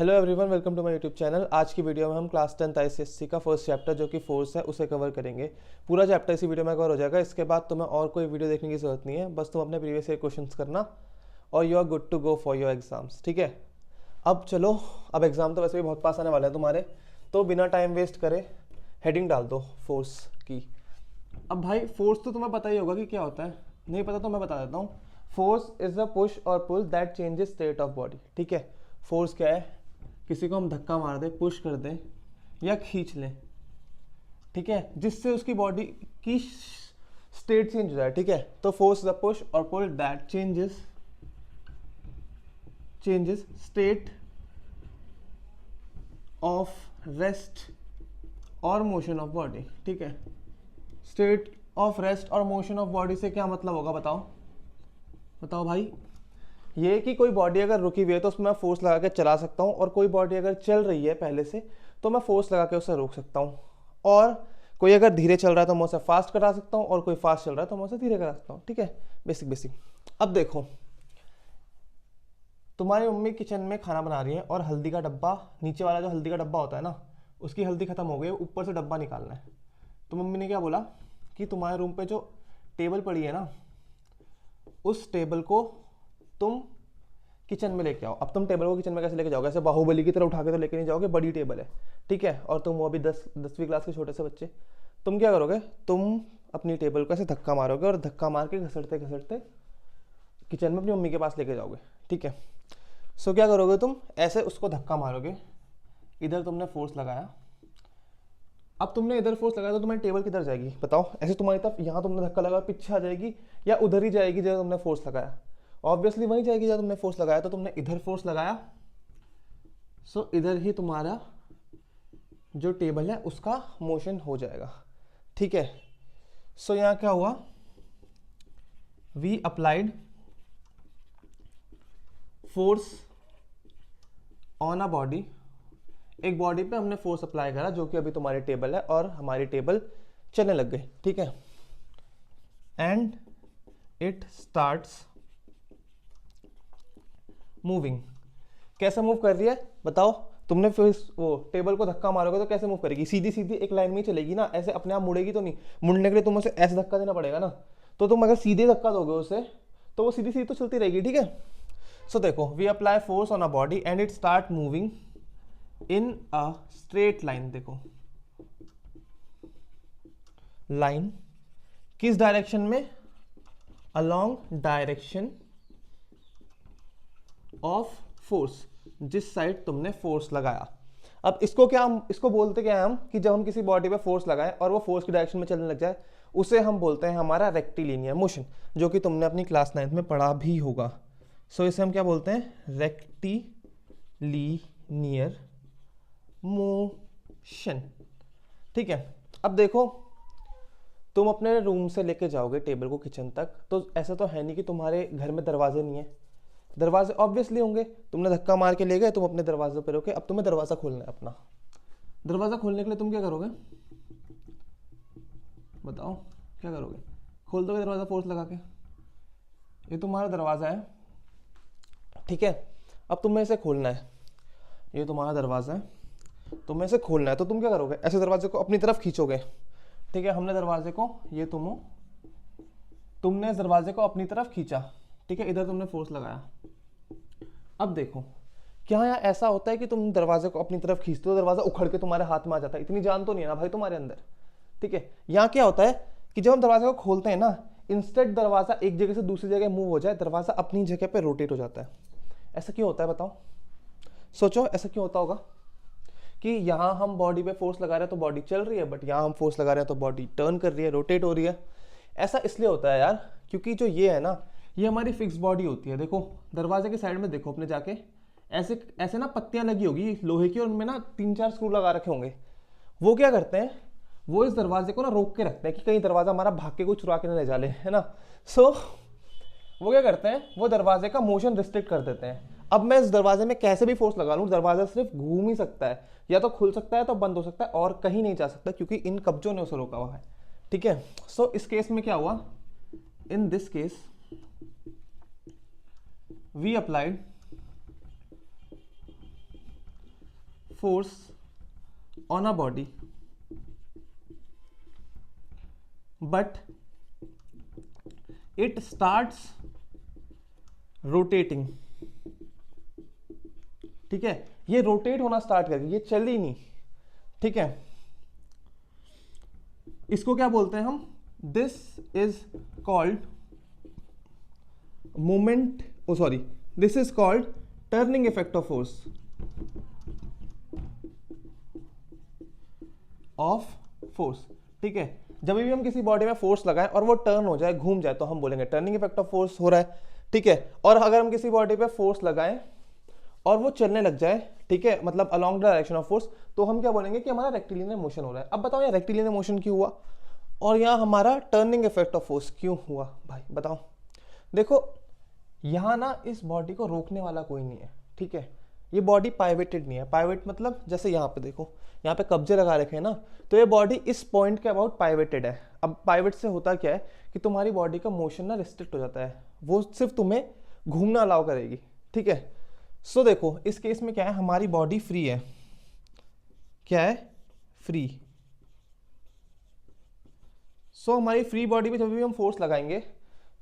Hello everyone, welcome to my YouTube channel. आज की video में हम क्लास 10th आईसीएससी का फर्स्ट चैप्टर जो कि फोर्स है उसे कवर करेंगे। पूरा चैप्टर इसी वीडियो में कवर हो जाएगा। इसके बाद तुम्हें और कोई वीडियो देखने की जरूरत नहीं है, बस तुम अपने प्रीवियस ईयर क्वेश्चंस करना और you are good to go for your exams. ठीक है, अब चलो, अब एग्जाम तो वैसे भी बहुत पास आने वाले हैं तुम्हारे, तो बिना टाइम वेस्ट करे हेडिंग डाल दो फोर्स की। अब भाई फोर्स तो तुम्हें पता ही होगा कि क्या होता है, नहीं पता तो मैं बता देता हूँ। Force is a push or pull that changes state of body. ठीक है, फोर्स क्या है? किसी को हम धक्का मार दें, पुश कर दें या खींच लें, ठीक है, जिससे उसकी बॉडी की स्टेट चेंज हो जाए। ठीक है, तो force is a push or pull that changes state of rest or motion of body. ठीक है, state of rest or motion of body से क्या मतलब होगा? बताओ भाई। ये कि कोई बॉडी अगर रुकी हुई है तो उसमें मैं फोर्स लगा के चला सकता हूँ, और कोई बॉडी अगर चल रही है पहले से तो मैं फोर्स लगा के उसे रोक सकता हूँ, और कोई अगर धीरे चल रहा है तो मैं उसे फास्ट करा सकता हूँ, और कोई फास्ट चल रहा है तो मैं उसे धीरे करा सकता हूँ। ठीक है, बेसिक। अब देखो, तुम्हारी मम्मी किचन में खाना बना रही है और हल्दी का डब्बा, नीचे वाला जो हल्दी का डब्बा होता है ना, उसकी हल्दी खत्म हो गई, ऊपर से डब्बा निकालना है। तो मम्मी ने क्या बोला कि तुम्हारे रूम पे जो टेबल पड़ी है ना, उस टेबल को तुम किचन में लेके आओ। अब तुम टेबल को किचन में कैसे लेके जाओगे? ऐसे बाहुबली की तरह उठा के तो लेके नहीं जाओगे, बड़ी टेबल है। ठीक है, और तुम वो अभी 10वीं क्लास के छोटे से बच्चे, तुम क्या करोगे? तुम अपनी टेबल को ऐसे धक्का मारोगे और धक्का मार के घसड़ते घसड़ते किचन में अपनी मम्मी के पास लेके जाओगे। ठीक है, सो क्या करोगे? तुम ऐसे उसको धक्का मारोगे, इधर तुमने फोर्स लगाया। अब तुमने इधर फोर्स लगाया तो तुम्हारी टेबल किधर जाएगी? बताओ। ऐसे तुम्हारी तरफ यहाँ तुमने धक्का लगाया, पीछे आ जाएगी या उधर ही जाएगी जहाँ तुमने फोर्स लगाया? ऑब्वियसली वहीं जाएगी जहाँ तुमने फोर्स लगाया। तो तुमने इधर फोर्स लगाया, सो इधर ही तुम्हारा जो टेबल है उसका मोशन हो जाएगा। ठीक है, सो यहाँ क्या हुआ? We applied force on a body. एक बॉडी पे हमने फोर्स अप्लाई करा जो कि अभी तुम्हारी टेबल है, और हमारी टेबल चलने लग गई। ठीक है, एंड इट स्टार्ट्स मूविंग। कैसे मूव कर रही है बताओ? तुमने फिर वो टेबल को धक्का मारोगे तो कैसे मूव करेगी? सीधी सीधी एक लाइन में ही चलेगी ना, ऐसे अपने आप मुड़ेगी तो नहीं। मुड़ने के लिए तुम्हें उसे ऐसे धक्का देना पड़ेगा ना। तो तुम अगर सीधे धक्का दोगे उसे तो वो सीधी सीधी तो चलती रहेगी। ठीक है, सो देखो, we apply force on a body and it start moving in a straight line. देखो, लाइन किस डायरेक्शन में? अलोंग डायरेक्शन ऑफ फोर्स, जिस साइड तुमने फोर्स लगाया। अब इसको क्या हम इसको बोलते क्या है हम, कि जब हम किसी बॉडी पे फोर्स लगाएं और वो फोर्स की डायरेक्शन में चलने लग जाए, उसे हम बोलते हैं हमारा रेक्टिलिनियर मोशन, जो कि तुमने अपनी क्लास 9th में पढ़ा भी होगा। सो इसे हम क्या बोलते हैं? Rectilinear motion. ठीक है, अब देखो, तुम अपने रूम से लेके जाओगे टेबल को किचन तक, तो ऐसा तो है नहीं कि तुम्हारे घर में दरवाजे नहीं है। दरवाजे ऑब्वियसली होंगे। तुमने धक्का मार के ले गए, तुम अपने दरवाजे पर रोके, अब तुम्हें दरवाजा खोलना है अपना। दरवाजा खोलने के लिए तुम क्या करोगे? बताओ, क्या करोगे? खोल दोगे दरवाजा फोर्स लगा के। ये तुम्हारा दरवाजा है, ठीक है, अब तुम्हें इसे खोलना है। ये तुम्हारा दरवाजा है, तुम्हें इसे खोलना है, तो तुम क्या करोगे? ऐसे दरवाजे को अपनी तरफ खींचोगे। ठीक है, हमने दरवाजे को, ये तुमने इस दरवाजे को अपनी तरफ खींचा। ठीक है, इधर तुमने फोर्स लगाया। अब देखो, क्या यहाँ ऐसा होता है कि तुम दरवाजे को अपनी तरफ खींचते हो, दरवाजा उखड़ के तुम्हारे हाथ में आ जाता है? इतनी जान तो नहीं है ना भाई तुम्हारे अंदर। ठीक है, यहाँ क्या होता है कि जब हम दरवाजे को खोलते हैं ना, इंस्टेंट दरवाजा एक जगह से दूसरी जगह मूव हो जाए, दरवाजा अपनी जगह पे रोटेट हो जाता है। ऐसा क्यों होता है बताओ? सोचो, ऐसा क्यों होता होगा कि यहाँ हम बॉडी पे फोर्स लगा रहे हैं तो बॉडी चल रही है, बट यहाँ हम फोर्स लगा रहे हैं तो बॉडी टर्न कर रही है, रोटेट हो रही है। ऐसा इसलिए होता है यार, क्योंकि जो ये है ना, ये हमारी फिक्स बॉडी होती है। देखो, दरवाजे के साइड में देखो अपने जाके, ऐसे ऐसे ना पत्तियां लगी होगी लोहे की, और उनमें ना 3-4 स्क्रू लगा रखे होंगे। वो क्या करते हैं? वो इस दरवाजे को ना रोक के रखते हैं कि कहीं दरवाजा हमारा भाग के कुछ चुरा के ना ले जा ले, है ना। सो वो क्या करते हैं? वो दरवाजे का मोशन रिस्ट्रिक्ट कर देते हैं। अब मैं इस दरवाजे में कैसे भी फोर्स लगा लूं, दरवाजा सिर्फ घूम ही सकता है, या तो खुल सकता है तो बंद हो सकता है, और कहीं नहीं जा सकता, क्योंकि इन कब्जों ने उसे रोका हुआ है। ठीक है, सो इस केस में क्या हुआ? In this case we applied force on a body but it starts rotating, ठीक है, ये रोटेट होना स्टार्ट कर गई, ये चली नहीं, ठीक है, इसको क्या बोलते हैं हम, this is called moment, oh sorry, this is called turning effect of force, ठीक है। जब भी हम किसी बॉडी में फोर्स लगाएं और वो टर्न हो जाए, घूम जाए, तो हम बोलेंगे टर्निंग इफेक्ट ऑफ फोर्स हो रहा है, ठीक है। और अगर हम किसी बॉडी पे फोर्स लगाएं और वो चलने लग जाए, ठीक है, मतलब along the direction of force, तो हम क्या बोलेंगे कि हमारा रेक्टिलिनियर मोशन हो रहा है। अब बताओ यहाँ रेक्टिलिनियर मोशन क्यों हुआ और यहाँ हमारा टर्निंग इफेक्ट ऑफ फोर्स क्यों हुआ, भाई बताओ। देखो यहाँ ना इस बॉडी को रोकने वाला कोई नहीं है, ठीक है, ये बॉडी पाइवेटेड नहीं है। पाइवेट मतलब जैसे यहाँ पे देखो, यहाँ पे कब्जे लगा रखे हैं ना, तो ये बॉडी इस पॉइंट के अबाउट पाइवेटेड है। अब पाइवेट से होता क्या है कि तुम्हारी बॉडी का मोशन ना रिस्ट्रिक्ट हो जाता है, वो सिर्फ तुम्हें घूमना अलाउ करेगी, ठीक है। सो देखो इस केस में क्या है, हमारी बॉडी फ्री है, क्या है, फ्री। सो हमारी फ्री बॉडी पे जब भी हम फोर्स लगाएंगे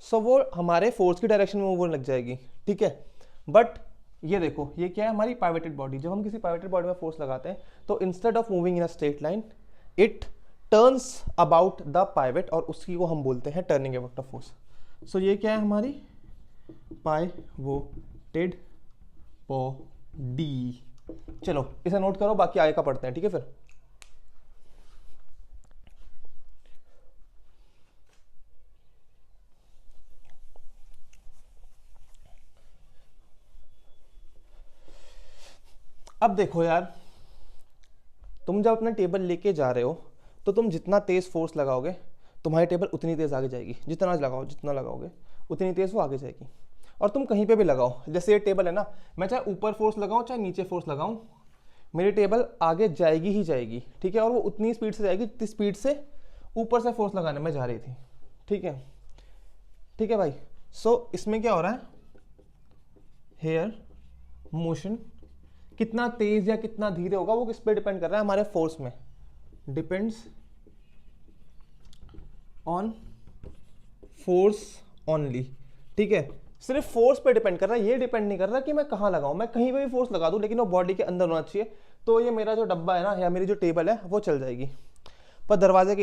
सो वो हमारे फोर्स की डायरेक्शन में मूव होने लग जाएगी, ठीक है। बट ये देखो ये क्या है, हमारी पाइवेटेड बॉडी। जब हम किसी पाइवेटेड बॉडी में फोर्स लगाते हैं तो instead of moving in a straight line it turns about the pivot, और उसी को हम बोलते हैं turning effect of force. So ये क्या है, हमारी पाइवोटेड बॉडी। चलो इसे नोट करो, बाकी आगे का पढ़ते हैं, ठीक है। फिर अब देखो यार, तुम जब अपना टेबल लेके जा रहे हो तो तुम जितना तेज फोर्स लगाओगे तुम्हारी टेबल उतनी तेज आगे जाएगी, जितना लगाओगे उतनी तेज वो आगे जाएगी। और तुम कहीं पे भी लगाओ, जैसे ये टेबल है ना, मैं चाहे ऊपर फोर्स लगाऊं चाहे नीचे फोर्स लगाऊं, मेरी टेबल आगे जाएगी ही जाएगी, ठीक है। और वो उतनी स्पीड से जाएगी जितनी स्पीड से ऊपर से फोर्स लगाने में जा रही थी, ठीक है, ठीक है भाई। सो इसमें क्या हो रहा है, हेयर मोशन कितना तेज या कितना धीरे होगा वो किस पे डिपेंड कर रहा है, हमारे फोर्स में, डिपेंड्स ऑन फोर्स ओनली, ठीक है। सिर्फ फोर्स पे डिपेंड कर रहा है, ये डिपेंड नहीं कर रहा कि मैं कहाँ लगाऊं, मैं कहीं पे भी फोर्स लगा दूं लेकिन वो बॉडी के अंदर होना चाहिए, तो ये मेरा जो डब्बा है ना या मेरी जो टेबल है वो चल जाएगी। पर दरवाजे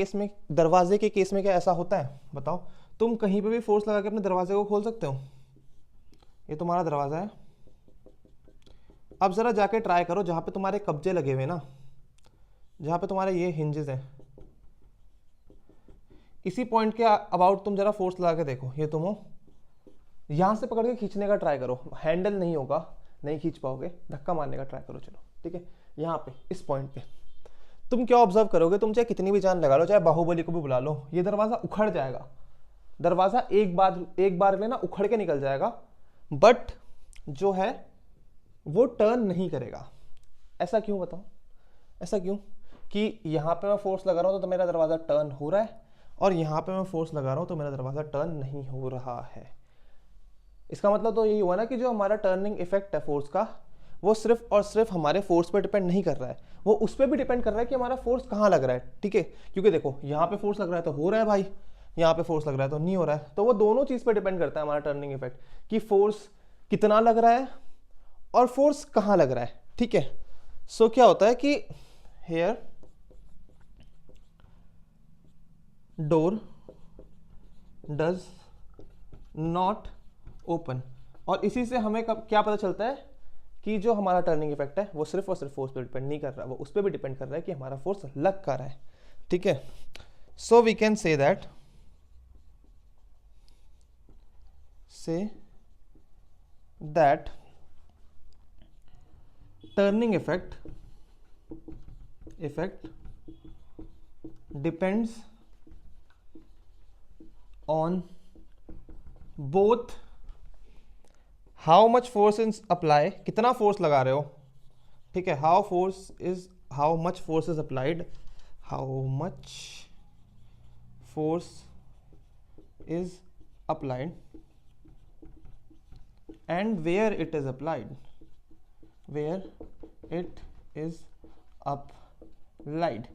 के केस में क्या ऐसा होता है, बताओ। तुम कहीं पे भी फोर्स लगा के अपने दरवाजे को खोल सकते हो, ये तुम्हारा दरवाजा है। अब जरा जाके ट्राई करो जहां पे तुम्हारे कब्जे लगे हुए ना, जहां पे तुम्हारे ये हिंजेस हैं, इसी पॉइंट के अबाउट तुम जरा फोर्स लगा के देखो, ये तुम हो, यहां से पकड़ के खींचने का ट्राई करो, हैंडल नहीं होगा, नहीं खींच पाओगे, धक्का मारने का ट्राई करो, चलो ठीक है। यहाँ पे इस पॉइंट पे तुम क्या ऑब्जर्व करोगे, तुम चाहे कितनी भी जान लगा लो, चाहे बाहुबली को भी बुला लो, ये दरवाजा उखड़ जाएगा, दरवाजा एक बार में ना उखड़ के निकल जाएगा, बट जो है वो टर्न नहीं करेगा। ऐसा क्यों बताओ, ऐसा क्यों कि यहाँ पे मैं फोर्स लगा रहा हूँ तो मेरा दरवाजा टर्न हो रहा है और यहाँ पे मैं फोर्स लगा रहा हूँ तो मेरा दरवाजा टर्न नहीं हो रहा है। इसका मतलब तो यही हुआ ना कि जो हमारा टर्निंग इफेक्ट है फोर्स का, वो सिर्फ और सिर्फ हमारे फोर्स पे डिपेंड नहीं कर रहा है, वो उस पर भी डिपेंड कर रहा है कि हमारा फोर्स कहाँ लग रहा है, ठीक है। क्योंकि देखो यहाँ पे फोर्स लग रहा है तो हो रहा है भाई, यहाँ पे फोर्स लग रहा है तो नहीं हो रहा है, तो वो दोनों चीज पे डिपेंड करता है हमारा टर्निंग इफेक्ट, कि फोर्स कितना लग रहा है और फोर्स कहाँ लग रहा है, ठीक है। सो क्या होता है कि here door does not open, और इसी से हमें क्या पता चलता है कि जो हमारा टर्निंग इफेक्ट है वो सिर्फ और सिर्फ फोर्स पे डिपेंड नहीं कर रहा, वो उस पर भी डिपेंड कर रहा है कि हमारा फोर्स लग कर रहा है, ठीक है। So we can say that turning effect depends on both how much force is apply, कितना फोर्स लगा रहे हो, ठीक है, how much force is applied, how much force is applied and where it is applied, is applied.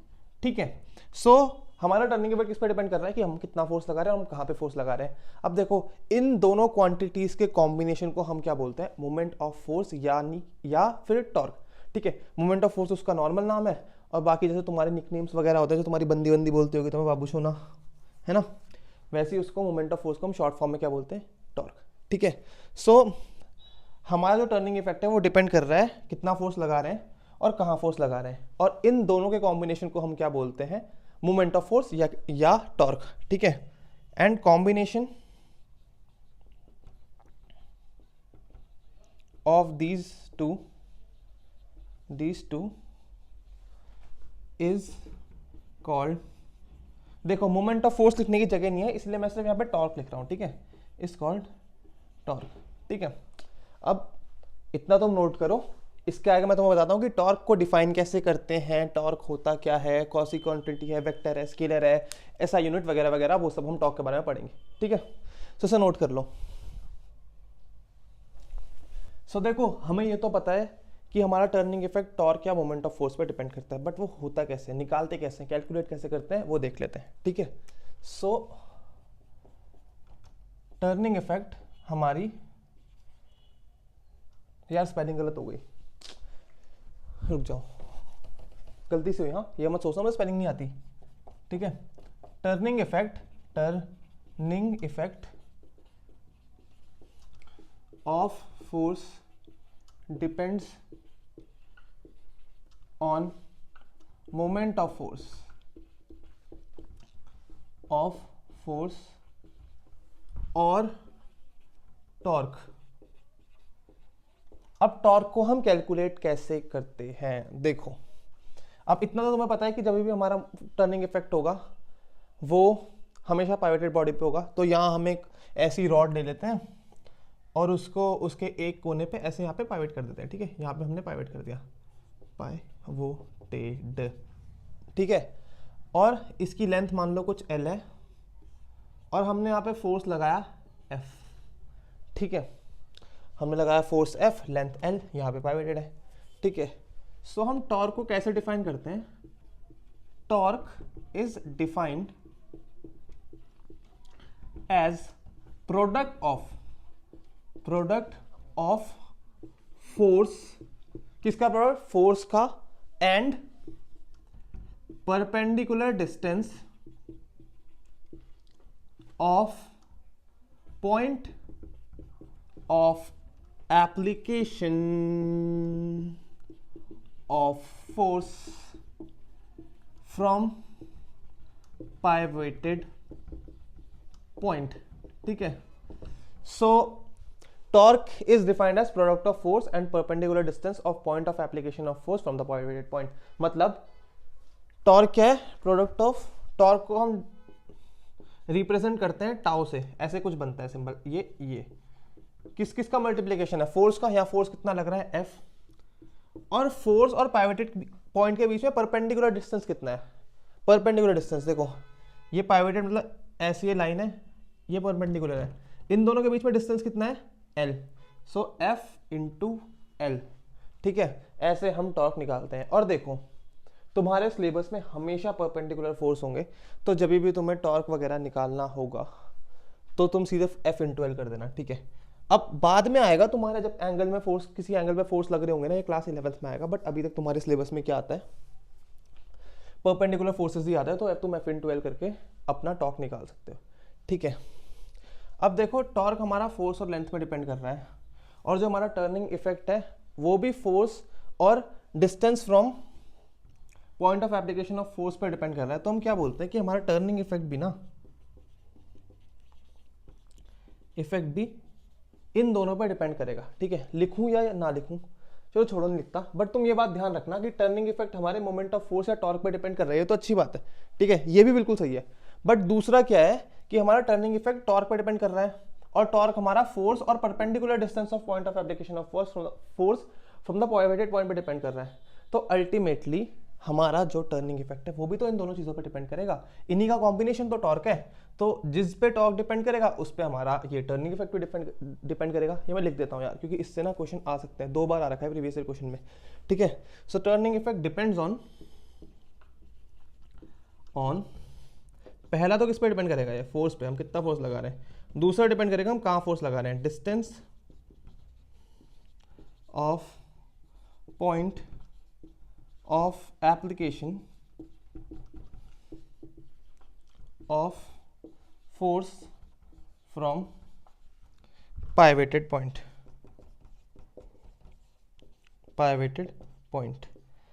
ठीक है, सो हमारा turning effect किस पे डिपेंड कर रहा है कि हम कितना फोर्स लगा रहे हैं और हम कहाँ पे फोर्स लगा रहे हैं। अब देखो इन दोनों क्वांटिटीज के कॉम्बिनेशन को हम क्या बोलते हैं, मोमेंट ऑफ फोर्स यानी या फिर टॉर्क। ठीक है, मोमेंट ऑफ फोर्स उसका नॉर्मल नाम है, और बाकी जैसे तुम्हारे निकनेम्स वगैरह होते हैं, जो तुम्हारी बंदी बंदी बोलती होगी तुम्हें बाबू सोना, है ना, वैसे ही उसको मोमेंट ऑफ फोर्स को हम शॉर्ट फॉर्म में क्या बोलते हैं, टॉर्क। ठीक है, सो हमारा जो टर्निंग इफेक्ट है वो डिपेंड कर रहा है कितना फोर्स लगा रहे हैं और कहाँ फोर्स लगा रहे हैं, और इन दोनों के कॉम्बिनेशन को हम क्या बोलते हैं, मोमेंट ऑफ फोर्स या टॉर्क। ठीक है, and combination of these two is called, देखो मोमेंट ऑफ फोर्स लिखने की जगह नहीं है इसलिए मैं सिर्फ यहाँ पे टॉर्क लिख रहा हूँ। ठीक है, इज कॉल्ड टॉर्क। ठीक है, अब इतना तुम नोट करो, इसके आगे मैं तुम्हें बताता हूँ कि टॉर्क को डिफाइन कैसे करते हैं, टॉर्क होता क्या है, कौन सी क्वांटिटी है, वेक्टर है, स्केलर है, एसआई यूनिट वगैरह वगैरह, वो सब हम टॉर्क के बारे में पढ़ेंगे। ठीक है, सो इसे नोट कर लो। सो देखो हमें ये तो पता है कि हमारा टर्निंग इफेक्ट टॉर्क या मोमेंट ऑफ फोर्स पे डिपेंड करता है, बट वो होता कैसे, निकालते कैसे, कैलकुलेट कैसे करते हैं, वो देख लेते हैं। ठीक है, सो टर्निंग इफेक्ट हमारी, यार स्पेलिंग गलत हो गई, रुक जाओ, गलती से हुई, हाँ ये मत सोचना मुझे स्पेलिंग नहीं आती। ठीक है, turning effect of force depends on moment of force और टॉर्क। अब टॉर्क को हम कैलकुलेट कैसे करते हैं, देखो अब इतना तो तुम्हें पता है कि जब भी हमारा टर्निंग इफेक्ट होगा वो हमेशा पाइवेटेड बॉडी पे होगा, तो यहाँ हम एक ऐसी रॉड ले लेते हैं और उसको उसके एक कोने पे ऐसे यहाँ पे पाइवेट कर देते हैं। ठीक है, यहाँ पे हमने पाइवेट कर दिया, पाइवोटेड। ठीक है, और इसकी लेंथ मान लो कुछ L है और हमने यहाँ पे फोर्स लगाया F। ठीक है, हमने लगाया फोर्स F, लेंथ L, यहाँ पे पाइवेटेड है। ठीक है, सो हम टॉर्क को कैसे डिफाइन करते हैं, torque is defined as product of force, किसका प्रोडक्ट, फोर्स का, and perpendicular distance of point of application of force from pivoted point. ठीक है, so torque is defined as product of force and perpendicular distance of point of application of force from the pivoted point. मतलब टॉर्क क्या है, product of, torque को हम represent करते हैं टाउ से, ऐसे कुछ बनता है सिंबल, ये किस किस का मल्टीप्लीकेशन है, फोर्स का, यहाँ फोर्स कितना लग रहा है F, और फोर्स और पाइवेटेड पॉइंट के बीच में परपेंडिकुलर डिस्टेंस कितना है, परपेंडिकुलर डिस्टेंस देखो ये पाइवेटेड मतलब ऐसी ये लाइन है, ये परपेंडिकुलर है, इन दोनों के बीच में डिस्टेंस कितना है L, सो F इंटू L। ठीक है, ऐसे हम टॉर्क निकालते हैं। और देखो तुम्हारे सिलेबस में हमेशा परपेंडिकुलर फोर्स होंगे, तो जब भी तुम्हें टॉर्क वगैरह निकालना होगा तो तुम सीधे F इंटू L कर देना। ठीक है, अब बाद में आएगा तुम्हारा जब एंगल में फोर्स, किसी एंगल में फोर्स लग रहे होंगे ना, ये क्लास 11th में आएगा, बट अभी तक तुम्हारे सिलेबस में क्या आता है, परपेंडिकुलर फोर्सेस ही आता है, तो तुम F इंटू L करके अपना टॉर्क निकाल सकते हो। ठीक है, अब देखो टॉर्क हमारा फोर्स और लेंथ पे डिपेंड कर रहा है, और जो हमारा टर्निंग इफेक्ट है वो भी फोर्स और distance from point of application of force पर डिपेंड कर रहा है। तो हम क्या बोलते हैं कि हमारा टर्निंग इफेक्ट भी इन दोनों पर डिपेंड करेगा। ठीक है, लिखूं या ना लिखूं, चलो छोड़ो नहीं लिखता, बट तुम ये बात ध्यान रखना कि टर्निंग इफेक्ट हमारे मोमेंट ऑफ फोर्स या टॉर्क पे डिपेंड कर रही है, तो अच्छी बात है। ठीक है, ये भी बिल्कुल सही है, बट दूसरा क्या है कि हमारा टर्निंग इफेक्ट टॉर्क पे डिपेंड कर रहा है, और टॉर्क हमारा फोर्स और perpendicular distance of point of application of force from the pivoted point पे डिपेंड कर रहा है। तो अल्टीमेटली हमारा जो टर्निंग इफेक्ट है वो भी तो इन दोनों चीजों पर डिपेंड करेगा, इन्हीं का कॉम्बिनेशन तो टॉर्क है। तो जिस पे टॉर्क डिपेंड करेगा उस पे हमारा ये टर्निंग इफेक्ट भी डिपेंड करेगा। ये मैं लिख देता हूँ यार, क्योंकि इससे ना क्वेश्चन आ सकते हैं, 2 बार आ रखा है प्रीवियस ईयर क्वेश्चन में, ठीक है। सो टर्निंग इफेक्ट डिपेंड्स ऑन पहला तो किस पे डिपेंड करेगा, ये फोर्स पे, हम कितना फोर्स लगा रहे हैं। दूसरा डिपेंड करेगा हम कहाँ फोर्स लगा रहे हैं, distance of point of application of force from pivoted point,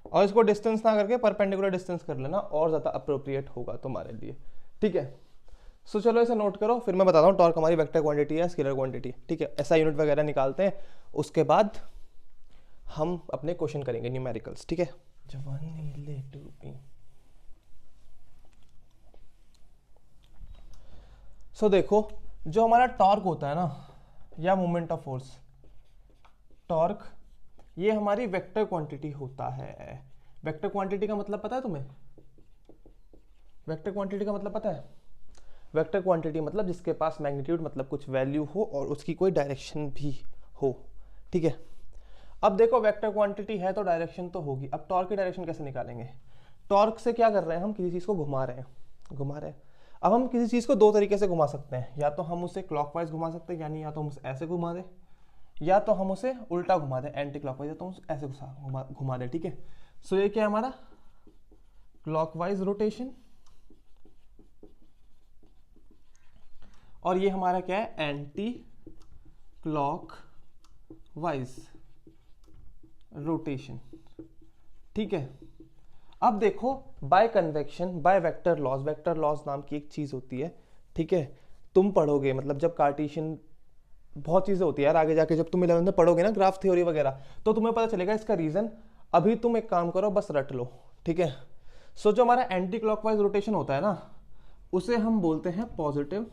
और इसको डिस्टेंस ना करके परपेंडिकुलर डिस्टेंस कर लेना, और ज़्यादा अप्रोप्रिएट होगा तुम्हारे लिए, ठीक है। सो चलो इसे नोट करो, फिर मैं बताता हूँ टॉर्क हमारी वेक्टर क्वांटिटी है, स्केलर क्वांटिटी, ठीक है। ऐसा यूनिट वगैरह निकालते हैं, उसके बाद हम अपने क्वेश्चन करेंगे न्यूमेरिकल्स, ठीक है। सो देखो, जो हमारा टॉर्क होता है ना, या मोमेंट ऑफ फोर्स, टॉर्क, ये हमारी वेक्टर क्वांटिटी होता है। वेक्टर क्वांटिटी का मतलब पता है तुम्हें? वेक्टर क्वांटिटी का मतलब पता है? वेक्टर क्वांटिटी मतलब जिसके पास मैग्नीट्यूड मतलब कुछ वैल्यू हो और उसकी कोई डायरेक्शन भी हो, ठीक है। अब देखो वेक्टर क्वांटिटी है तो डायरेक्शन तो होगी। अब टॉर्क की डायरेक्शन कैसे निकालेंगे? टॉर्क से क्या कर रहे हैं हम, किसी चीज़ को घुमा रहे हैं। अब हम किसी चीज़ को 2 तरीके से घुमा सकते हैं, या तो हम उसे क्लॉकवाइज घुमा सकते हैं, यानी या तो हम उसे ऐसे घुमा दें, या तो हम उसे उल्टा घुमा दें, एंटी क्लॉकवाइज, या तो हम उसे ऐसे घुमा दें, ठीक है। सो ये क्या है हमारा क्लॉकवाइज रोटेशन, और ये हमारा क्या है, एंटी क्लॉकवाइज रोटेशन, ठीक है। अब देखो by convention, by vector laws नाम की एक चीज होती है, ठीक है। तुम पढ़ोगे, मतलब जब कार्टेशियन, बहुत चीजें होती है यार आगे जाके, जब तुम 11th में पढ़ोगे ना ग्राफ थ्योरी वगैरह, तो तुम्हें पता चलेगा इसका रीजन। अभी तुम एक काम करो, बस रट लो, ठीक है। सो जो हमारा एंटी क्लॉकवाइज रोटेशन होता है ना, उसे हम बोलते हैं पॉजिटिव,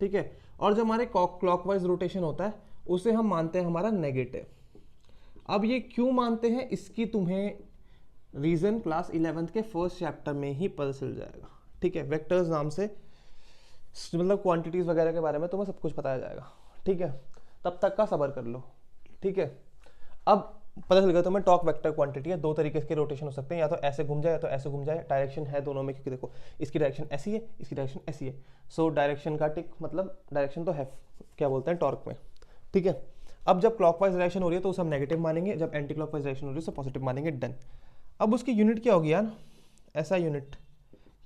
ठीक है। और जो हमारे क्लॉकवाइज रोटेशन होता है उसे हम मानते हैं हमारा नेगेटिव। अब ये क्यों मानते हैं, इसकी तुम्हें रीजन क्लास 11th के फर्स्ट चैप्टर में ही पता चल जाएगा, ठीक है। वेक्टर्स नाम से, मतलब क्वांटिटीज वगैरह के बारे में तुम्हें सब कुछ बताया जाएगा, ठीक है। तब तक का सब्र कर लो, ठीक है। अब पता चल गया तुम्हें टॉर्क वेक्टर क्वांटिटी है, 2 तरीके के रोटेशन हो सकते हैं, या तो ऐसे घूम जाए या तो ऐसे घूम जाए, डायरेक्शन है दोनों में, क्योंकि देखो इसकी डायरेक्शन ऐसी है, इसकी डायरेक्शन ऐसी है। सो डायरेक्शन का टिक, मतलब डायरेक्शन तो है, क्या बोलते हैं टॉर्क में, ठीक है। अब जब क्लॉकवाइज डायरेक्शन हो रही है तो उसे हम नेगेटिव मानेंगे, जब एंटी क्लॉकवाइज डायरेक्शन हो रही है उसे पॉजिटिव मानेंगे, डन। अब उसकी यूनिट क्या होगी यार, ऐसा यूनिट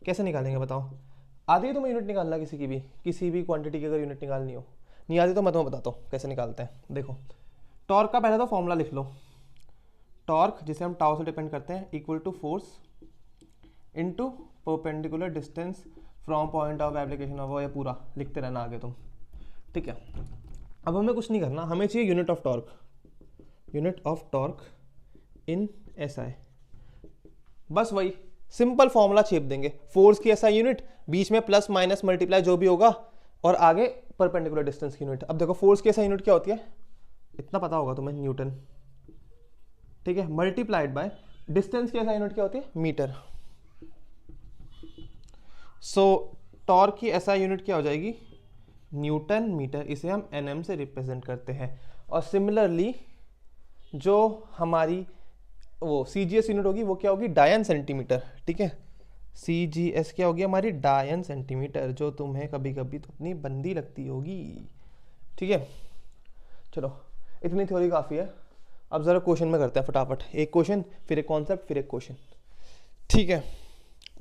कैसे निकालेंगे बताओ? आती है तुम्हें यूनिट निकालना किसी भी क्वांटिटी की अगर यूनिट निकालनी हो? नहीं आती तो मैं तुम्हें बताता हूँ कैसे निकालते हैं। देखो टॉर्क का पहले तो फॉर्मूला लिख लो, टॉर्क जिसे हम टाउ से डिपेंड करते हैं, equal to force into perpendicular distance from point of application of, ये पूरा लिखते रहना आगे तुम, ठीक है। अब हमें कुछ नहीं करना, हमें चाहिए unit of torque in SI, बस वही सिंपल फॉर्मूला छेप देंगे, फोर्स की SI यूनिट, बीच में प्लस माइनस मल्टीप्लाई जो भी होगा, और आगे परपेंडिकुलर डिस्टेंस की यूनिट। अब देखो फोर्स की SI यूनिट क्या होती है, इतना पता होगा तुम्हें, न्यूटन, ठीक है, मल्टीप्लाइड बाय डिस्टेंस की SI यूनिट क्या होती है, मीटर। सो टॉर्क की SI यूनिट क्या हो जाएगी, न्यूटन मीटर, इसे हम NM से रिप्रेजेंट करते हैं। और सिमिलरली जो हमारी वो CGS यूनिट होगी वो क्या होगी, डायन सेंटीमीटर, ठीक है। CGS क्या होगी हमारी, डायन सेंटीमीटर, जो तुम्हें कभी कभी तो अपनी बंदी लगती होगी, ठीक है। चलो इतनी थ्योरी काफ़ी है, अब ज़रा क्वेश्चन में करते हैं फटाफट, एक क्वेश्चन फिर एक कॉन्सेप्ट फिर एक क्वेश्चन, ठीक है।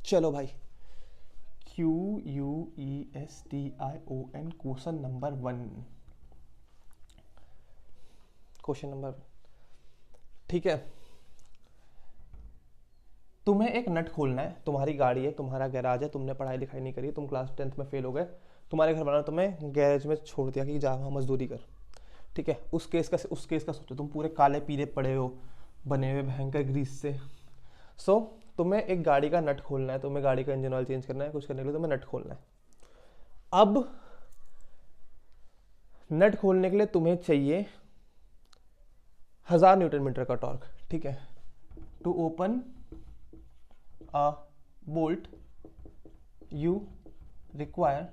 चलो भाई, QUESTION क्वेश्चन नंबर 1, ठीक है। तुम्हें एक नट खोलना है, तुम्हारी गाड़ी है, तुम्हारा गैराज है, तुमने पढ़ाई लिखाई नहीं करी, तुम क्लास 10th में फेल हो गए, तुम्हारे घर वालों ने तुम्हें गैरेज में छोड़ दिया कि जा वहाँ मजदूरी कर, ठीक है। उस केस का सोचो, तुम पूरे काले पीले पड़े हो, बने हुए भयंकर ग्रीस से। सो तुम्हें एक गाड़ी का नट खोलना है, तुम्हें गाड़ी का इंजन ऑयल चेंज करना है, कुछ करने के लिए तुम्हें नट खोलना है। अब नट खोलने के लिए तुम्हें चाहिए 1000 न्यूटन मीटर का टॉर्क, ठीक है, to open a bolt you require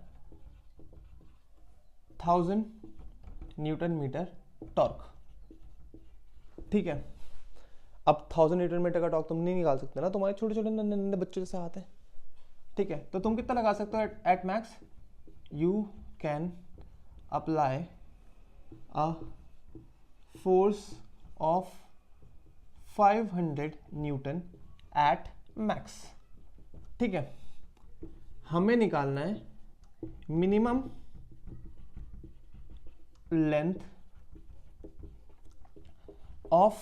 1000 newton metre torque. ठीक है, अब 1000 न्यूटन मीटर का टॉर्क तुम नहीं निकाल सकते ना, तुम्हारे छोटे छोटे नन्हे नन्हे बच्चों जैसे आते हैं। ठीक है, तो तुम कितना लगा सकते हो at max? You can apply a force of 500 Newton at max. ठीक है, हमें निकालना है मिनिमम लेंथ ऑफ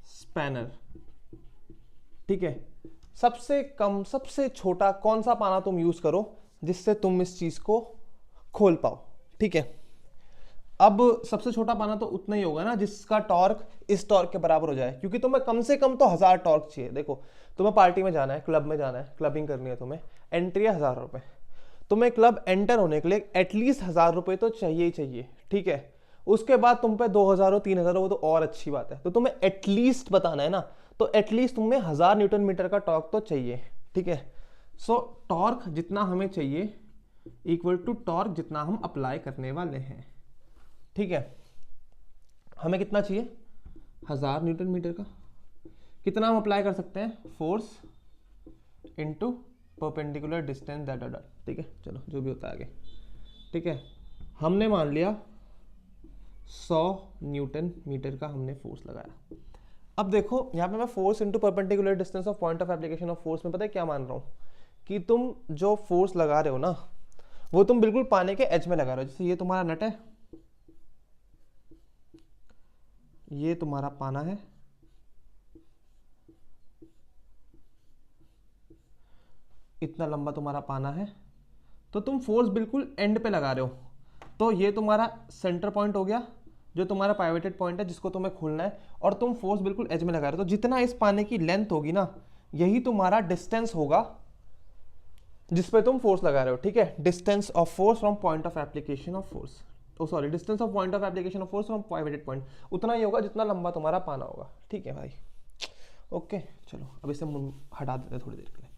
स्पैनर। ठीक है, सबसे कम सबसे छोटा कौन सा पाना तुम यूज करो जिससे तुम इस चीज को खोल पाओ। ठीक है, अब सबसे छोटा पाना तो उतना ही होगा ना जिसका टॉर्क इस टॉर्क के बराबर हो जाए, क्योंकि तुम्हें कम से कम तो 1000 टॉर्क चाहिए। देखो, तुम्हें पार्टी में जाना है, क्लब में जाना है, क्लबिंग करनी है, तुम्हें एंट्री है 1000 रुपए। तुम्हें क्लब एंटर होने के लिए एटलीस्ट 1000 रुपए तो चाहिए ही चाहिए। ठीक है, उसके बाद तुम पे 2000 हो 3000 हो वो तो और अच्छी बात है, तो तुम्हें एटलीस्ट बताना है ना, तो एटलीस्ट तुम्हें 1000 न्यूटन मीटर का टॉर्क तो चाहिए। ठीक है, सो टॉर्क जितना हमें चाहिए इक्वल टू टॉर्क जितना हम अप्लाई करने वाले हैं। ठीक है, हमें कितना चाहिए? 1000 न्यूटन मीटर का। कितना हम अप्लाई कर सकते हैं? Force into perpendicular distance that dot. ठीक है, चलो जो भी होता है आगे। ठीक है, हमने मान लिया 100 न्यूटन मीटर का हमने फोर्स लगाया। अब देखो यहाँ पे मैं force into perpendicular distance of point of application of force में पता है क्या मान रहा हूँ कि तुम जो फोर्स लगा रहे हो ना वो तुम बिल्कुल पाने के एज में लगा रहे हो। जैसे ये तुम्हारा नट है, ये तुम्हारा पाना है, इतना लंबा तुम्हारा पाना है, तो तुम फोर्स बिल्कुल एंड पे लगा रहे हो। तो ये तुम्हारा सेंटर पॉइंट हो गया जो तुम्हारा पाइवेटेड पॉइंट है जिसको तुम्हें खोलना है, और तुम फोर्स बिल्कुल एज में लगा रहे हो। तो जितना इस पाने की लेंथ होगी ना यही तुम्हारा डिस्टेंस होगा जिस पे तुम फोर्स लगा रहे हो। ठीक है, distance of force from point of application of force, sorry distance of point of application of force from pivoted point, उतना ही होगा जितना लंबा तुम्हारा पाना होगा। ठीक है भाई, ओके चलो अब इसे हटा देते हैं थोड़ी देर के लिए।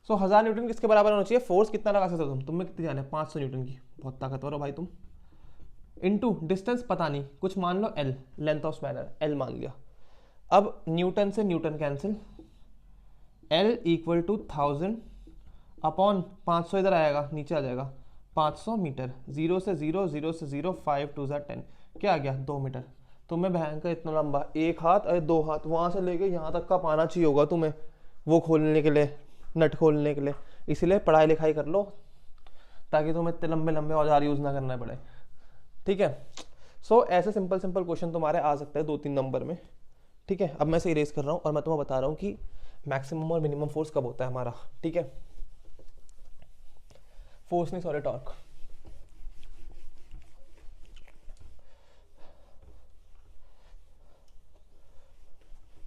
सो 1000 न्यूटन किसके बराबर होना चाहिए? फोर्स कितना लगा सकते हो तुम्हें कितनी जाने? 500 न्यूटन की, बहुत ताकतवर हो भाई तुम। इनटू डिस्टेंस पता नहीं, कुछ मान लो L, length of spanner L मान लिया। अब न्यूटन से newton cancel, L equal to 1000 upon 500 इधर आएगा नीचे आ जाएगा 500 मीटर। 0 से 0, 0 से 0, 5 2 10, क्या आ गया? 2 मीटर। तुम्हें बहन का इतना लंबा एक हाथ और 2 हाथ वहां से लेके यहाँ तक का पाना चाहिए होगा तुम्हें वो खोलने के लिए, नट खोलने के लिए। इसलिए पढ़ाई लिखाई कर लो ताकि तुम्हें इतने लंबे लंबे औजार यूज ना करना पड़े। ठीक है, सो ऐसे सिंपल सिंपल क्वेश्चन तुम्हारे आ सकते हैं 2-3 नंबर में। ठीक है, अब मैं इसे इरेज कर रहा हूँ और मैं तुम्हें बता रहा हूँ कि मैक्सिमम और मिनिमम फोर्स कब होता है हमारा। ठीक है, फोर्स नहीं सॉरी टॉर्क।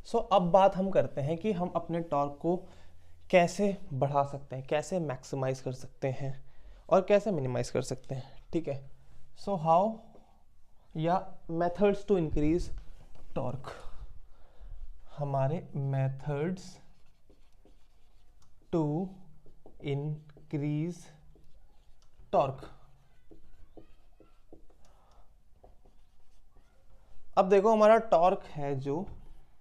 सो अब बात हम करते हैं कि हम अपने टॉर्क को कैसे बढ़ा सकते हैं, कैसे मैक्सिमाइज कर सकते हैं और कैसे मिनिमाइज कर सकते हैं। ठीक है, सो हाउ या मेथड्स टू इंक्रीज टॉर्क। हमारे मेथड्स टू इंक्रीज टॉर्क। अब देखो हमारा टॉर्क है जो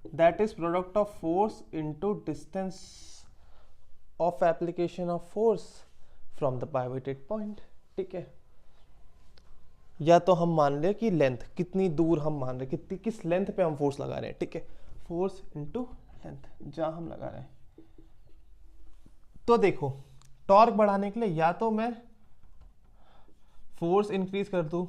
that is product of force into distance of application of force from the pivoted point. ठीक है, या तो हम मान ले कि लेंथ कितनी दूर हम मान रहे, कितनी किस लेंथ पे हम फोर्स लगा रहे हैं। ठीक है, फोर्स इनटू लेंथ जहां हम लगा रहे हैं। तो देखो टॉर्क बढ़ाने के लिए या तो मैं फोर्स इंक्रीज कर दूं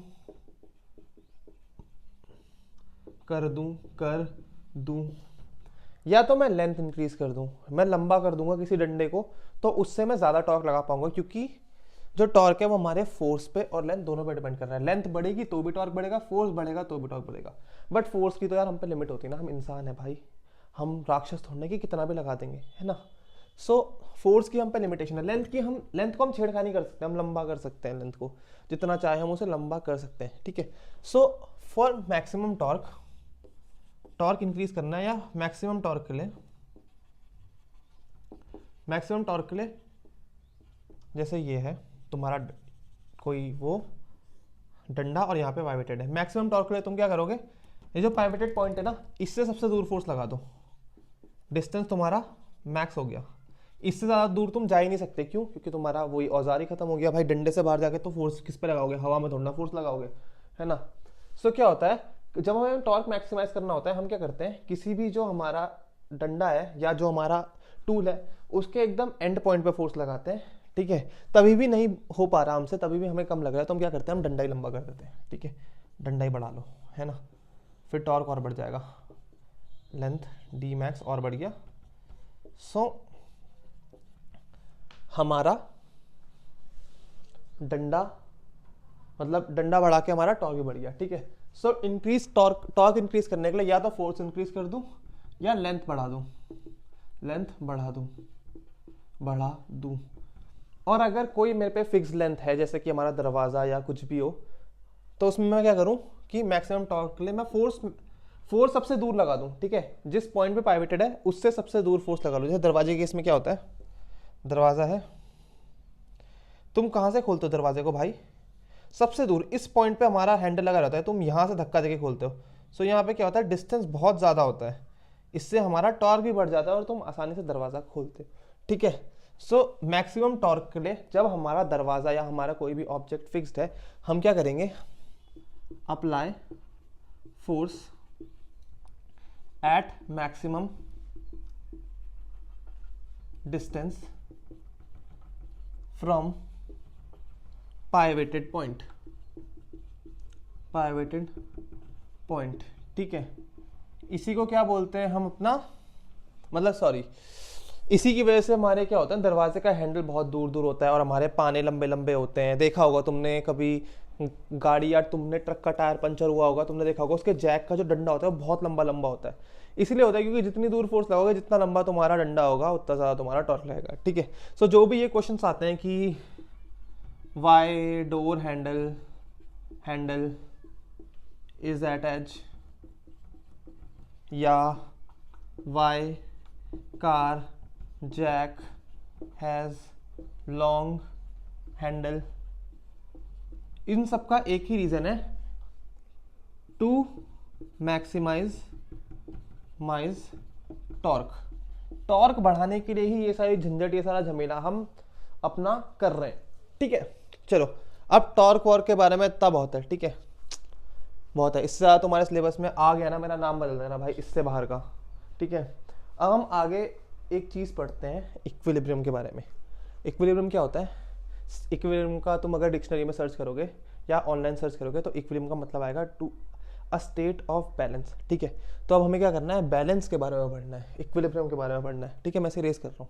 या तो मैं लेंथ इंक्रीज कर दूं, मैं लंबा कर दूंगा किसी डंडे को, तो उससे मैं ज्यादा टॉर्क लगा पाऊंगा, क्योंकि जो टॉर्क है वो हमारे फोर्स पे और लेंथ दोनों पे डिपेंड कर रहा है। लेंथ बढ़ेगी तो भी टॉर्क बढ़ेगा, फोर्स बढ़ेगा तो भी टॉर्क बढ़ेगा। बट फोर्स की तो यार हम पे लिमिट होती है ना, हम इंसान है भाई, हम राक्षस थोड़ने की कितना भी लगा देंगे, है ना। सो फोर्स की हम पे लिमिटेशन है। लेंथ को हम छेड़खानी कर सकते हैं, हम लंबा कर सकते हैं, लेंथ को जितना चाहे हम उसे लंबा कर सकते हैं। ठीक है, so for maximum torque increase करना है या मैक्सिमम टॉर्क के लिए जैसे ये है तुम्हारा कोई वो डंडा और यहाँ पे पाइवेटेड है, मैक्सिमम टॉर्क के लिए तुम क्या करोगे, ये जो पाइवेटेड पॉइंट है ना, इससे सबसे दूर फोर्स लगा दो, डिस्टेंस तुम्हारा मैक्स हो गया। इससे ज़्यादा दूर तुम जा ही नहीं सकते, क्यों? क्योंकि तुम्हारा वही औजार ही खत्म हो गया भाई। डंडे से बाहर जाके तो फोर्स किस पे लगाओगे, हवा में थोड़ा फोर्स लगाओगे, है ना। सो क्या होता है, जब हमें टॉर्क मैक्सिमाइज करना होता है, हम क्या करते हैं, किसी भी जो हमारा डंडा है या जो हमारा टूल है उसके एकदम एंड पॉइंट पे फोर्स लगाते हैं, ठीक है। तभी भी नहीं हो पा रहा हमसे, तभी भी हमें कम लग रहा है, तो हम क्या करते हैं, हम डंडा ही लंबा कर देते हैं, ठीक है, डंडा ही बढ़ा लो, है ना। फिर टॉर्क और बढ़ जाएगा, लेंथ डी मैक्स और बढ़ गया। सो हमारा डंडा, मतलब डंडा बढ़ा के हमारा टॉर्क भी बढ़ गया, ठीक है। सो इंक्रीज टॉर्क इंक्रीज करने के लिए या तो फोर्स इंक्रीज कर दूं या लेंथ बढ़ा दूं, लेंथ बढ़ा दूं। और अगर कोई मेरे पे फिक्स लेंथ है, जैसे कि हमारा दरवाज़ा या कुछ भी हो, तो उसमें मैं क्या करूं कि मैक्सिमम टॉर्क के लिए मैं फोर्स सबसे दूर लगा दूं, ठीक है। जिस पॉइंट पे पाइवेटेड है उससे सबसे दूर फोर्स लगा लूं। जैसे दरवाजे के केस में क्या होता है, दरवाज़ा है, तुम कहाँ से खोलते हो दरवाजे को भाई, सबसे दूर इस पॉइंट पे हमारा हैंडल लगा रहता है, तुम यहाँ से धक्का देके खोलते हो। सो यहाँ पे क्या होता है, डिस्टेंस बहुत ज़्यादा होता है, इससे हमारा टॉर्क भी बढ़ जाता है और तुम आसानी से दरवाज़ा खोलते हो, ठीक है। सो मैक्सिमम टॉर्क के लिए जब हमारा दरवाज़ा या हमारा कोई भी ऑब्जेक्ट फिक्स्ड है, हम क्या करेंगे, apply force at maximum distance from pivoted point, ठीक है। इसी को क्या बोलते हैं हम अपना, मतलब सॉरी, इसी की वजह से हमारे क्या होता है, दरवाजे का हैंडल बहुत दूर दूर होता है और हमारे पाने लंबे लंबे होते हैं। देखा होगा तुमने कभी गाड़ी या तुमने ट्रक का टायर पंचर हुआ होगा, तुमने देखा होगा उसके जैक का जो डंडा होता है वो बहुत लंबा लंबा होता है। इसलिए होता है क्योंकि जितनी दूर फोर्स लगाओगे, जितना लंबा तुम्हारा डंडा होगा, उतना ज़्यादा तुम्हारा टॉर्क लगेगा, ठीक है। सो जो भी ये क्वेश्चन आते हैं कि why door handle is at edge, या why car jack has long handle, इन सब का एक ही रीज़न है, टू मैक्सिमाइज टॉर्क बढ़ाने के लिए ही ये सारी झंझट, ये सारा झमेला हम अपना कर रहे हैं, ठीक है। चलो अब टॉर्क वॉर्क के बारे में इतना बहुत है, ठीक है, बहुत है। इससे ज़्यादा तुम्हारे सिलेबस में आ गया ना, मेरा नाम बदल देना भाई, इससे बाहर का, ठीक है। अब हम आगे एक चीज़ पढ़ते हैं, इक्विलिब्रियम के बारे में। इक्विलिब्रियम क्या होता है, इक्विलिब्रियम का तुम अगर डिक्शनरी में सर्च करोगे या ऑनलाइन सर्च करोगे तो इक्विलिब्रियम का मतलब आएगा to a state of balance, ठीक है। तो अब हमें क्या करना है, बैलेंस के बारे में पढ़ना है, इक्विलिब्रियम के बारे में पढ़ना है, ठीक है। मैं इसे रेस कर रहा हूँ।